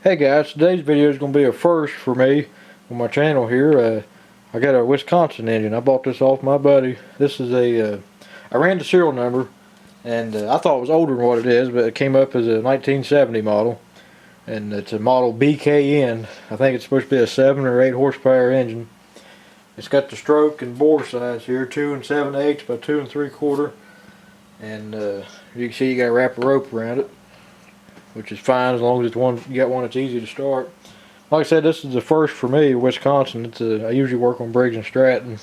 Hey guys, today's video is going to be a first for me on my channel here. I got a Wisconsin engine. I bought this off my buddy. This is I ran the serial number and I thought it was older than what it is, but it came up as a 1970 model. And it's a model BKN. I think it's supposed to be a 7 or 8 horsepower engine. It's got the stroke and bore size here, 2 7/8 by 2 3/4. And you can see you got to wrap a rope around it, which is fine as long as it's you got one that's easy to start. Like I said, this is the first for me, Wisconsin. I usually work on Briggs and Stratton,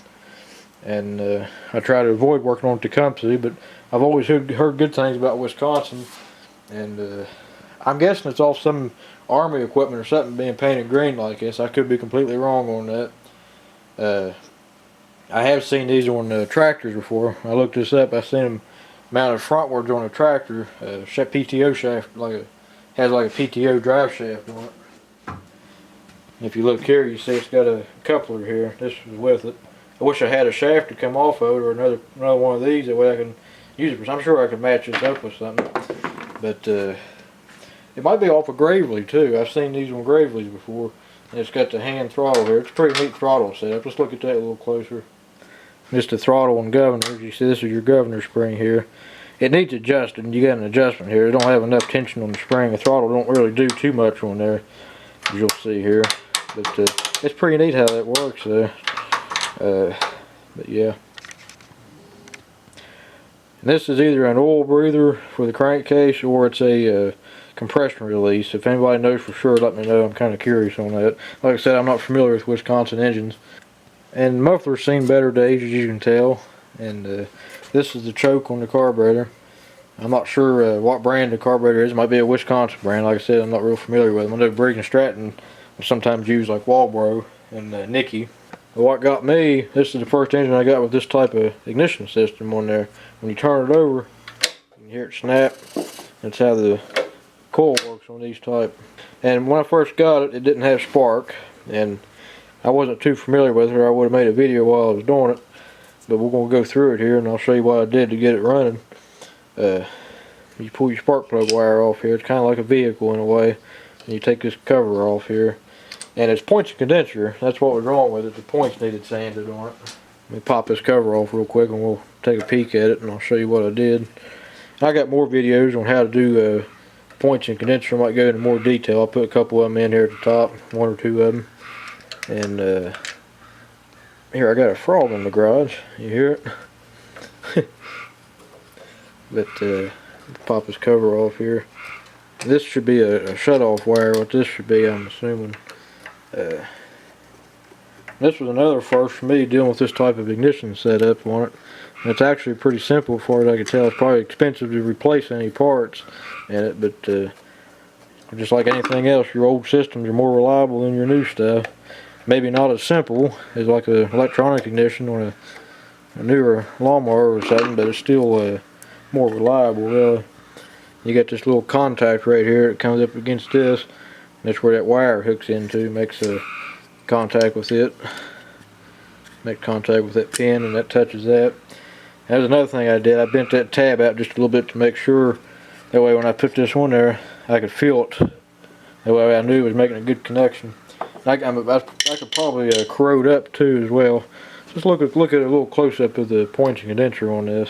and I try to avoid working on Tecumseh, but I've always heard good things about Wisconsin, and I'm guessing it's all some Army equipment or something being painted green like this. I could be completely wrong on that. I have seen these on tractors before. I looked this up. I seen them mounted frontwards on a tractor, PTO shaft, has like a PTO drive shaft on it. If you look here, you see it's got a coupler here. This is with it. I wish I had a shaft to come off of it, or another one of these, that way I can use it. I'm sure I could match this up with something. But it might be off of Gravely too. I've seen these on Gravely's before, and it's got the hand throttle here. It's a pretty neat throttle setup. Let's look at that a little closer. Just the throttle and governors. You see, this is your governor spring here. It needs adjusting. You got an adjustment here. It don't have enough tension on the spring. The throttle don't really do too much on there, as you'll see here. But it's pretty neat how that works there. But yeah. And this is either an oil breather for the crankcase, or it's a compression release. If anybody knows for sure, let me know. I'm kind of curious on that. Like I said, I'm not familiar with Wisconsin engines. And muffler's seen better days, as you can tell. And this is the choke on the carburetor. I'm not sure what brand the carburetor is. It might be a Wisconsin brand. Like I said, I'm not real familiar with them. I know Briggs and Stratton will sometimes use like Walbro and Nicky. But what got me, this is the first engine I got with this type of ignition system on there. When you turn it over, you can hear it snap. That's how the coil works on these type. And when I first got it, it didn't have spark. And I wasn't too familiar with it, or I would have made a video while I was doing it. But we're going to go through it here, and I'll show you what I did to get it running. You pull your spark plug wire off here. It's kind of like a vehicle in a way. And you take this cover off here. And it's points and condenser. That's what was wrong with it. The points needed sanded on it. Let me pop this cover off real quick, and we'll take a peek at it, and I'll show you what I did. I got more videos on how to do points and condenser. I might go into more detail. I'll put a couple of them in here at the top, 1 or 2 of them. And here, I got a frog in the garage. You hear it? But pop this cover off here. This should be a shut-off wire. What this should be, I'm assuming. This was another first for me, dealing with this type of ignition setup on it. And it's actually pretty simple, as far as I can tell. It's probably expensive to replace any parts in it, but just like anything else, your old systems are more reliable than your new stuff. Maybe not as simple as like an electronic ignition on a newer lawnmower or something, but it's still more reliable, really. You got this little contact right here that comes up against this. That's where that wire hooks into, makes a contact with it. Make contact with that pin, and that touches that. There's another thing I did. I bent that tab out just a little bit to make sure. That way when I put this on there, I could feel it. That way I knew it was making a good connection. I could probably corrode up too as well. Just look at a little close-up of the points and condenser on this.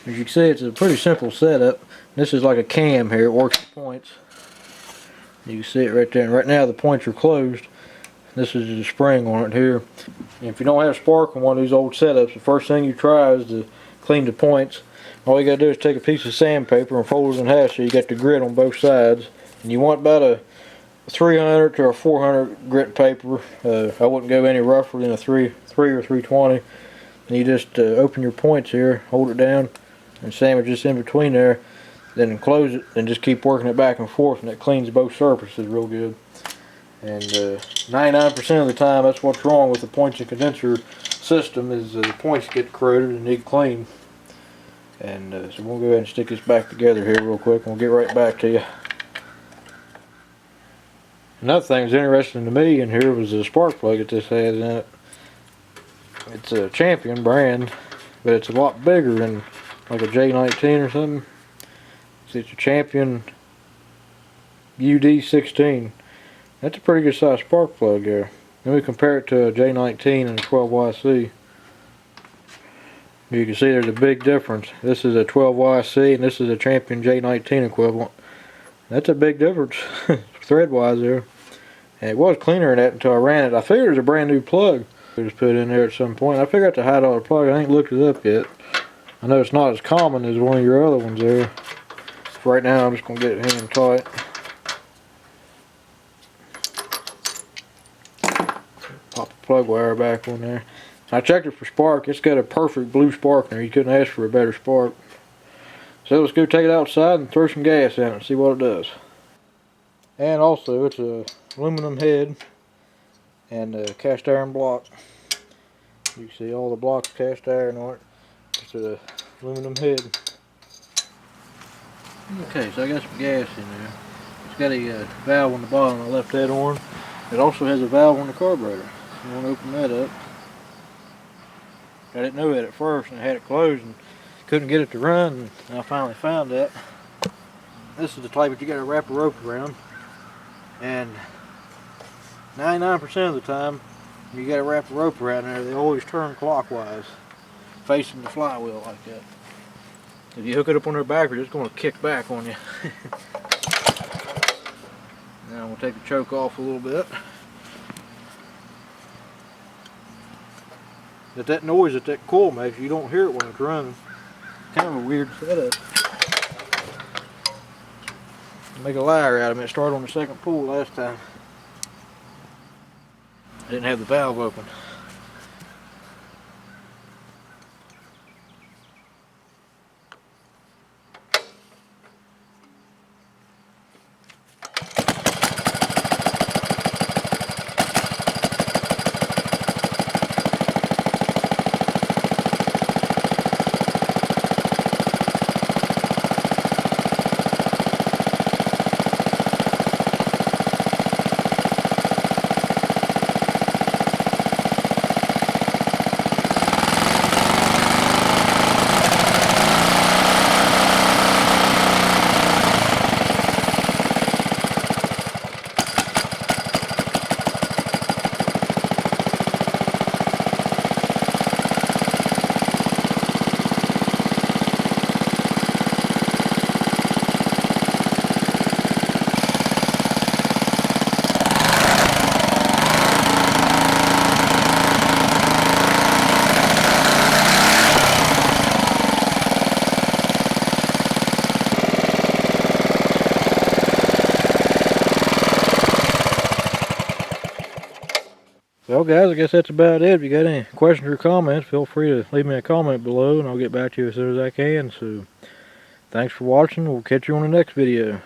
As you can see, it's a pretty simple setup. This is like a cam here. It works the points. You can see it right there. And right now the points are closed. This is the spring on it here. And if you don't have spark on one of these old setups, the first thing you try is to clean the points. All you got to do is take a piece of sandpaper and fold it in half so you got the grit on both sides. And you want about a 300 to a 400 grit paper. I wouldn't go any rougher than a 3 or 320. And you just open your points here, hold it down, and sandwich this in between there. Then close it, and just keep working it back and forth, and it cleans both surfaces real good. And 99% of the time, that's what's wrong with the points and condenser system, is the points get corroded and need clean. And so we'll go ahead and stick this back together here real quick, and we'll get right back to you. Another thing that's interesting to me in here was the spark plug that this has in it. It's a Champion brand, but it's a lot bigger than like a J19 or something. It's a Champion UD16. That's a pretty good size spark plug there. Then we compare it to a J19 and a 12YC. You can see there's a big difference. This is a 12YC and this is a Champion J19 equivalent. That's a big difference thread wise there. And it was cleaner than that until I ran it. I figured it was a brand new plug. I just put it in there at some point. I figured out the $100 plug. I ain't looked it up yet. I know it's not as common as one of your other ones there. For right now I'm just going to get it hand tight. Pop the plug wire back on there. I checked it for spark. It's got a perfect blue spark in there. You couldn't ask for a better spark. So let's go take it outside and throw some gas in it and see what it does. And also it's a aluminum head and a cast iron block. You can see all the blocks cast iron on it. It's an aluminum head. Okay, so I got some gas in there. It's got a valve on the bottom. I left that on. It also has a valve on the carburetor. You want to open that up. I didn't know that at first and I had it closed and couldn't get it to run, and I finally found that. This is the type that you got to wrap a rope around, and 99% of the time you got to wrap a rope around there, they always turn clockwise facing the flywheel like that. If you hook it up on their backwards, it's going to kick back on you. Now we'll take the choke off a little bit. But that noise that coil makes, you don't hear it when it's running. Kind of a weird setup. Make a liar out of it. It started on the second pull last time. I didn't have the valve open. Well guys, I guess that's about it. If you got any questions or comments, feel free to leave me a comment below and I'll get back to you as soon as I can. So, thanks for watching. We'll catch you on the next video.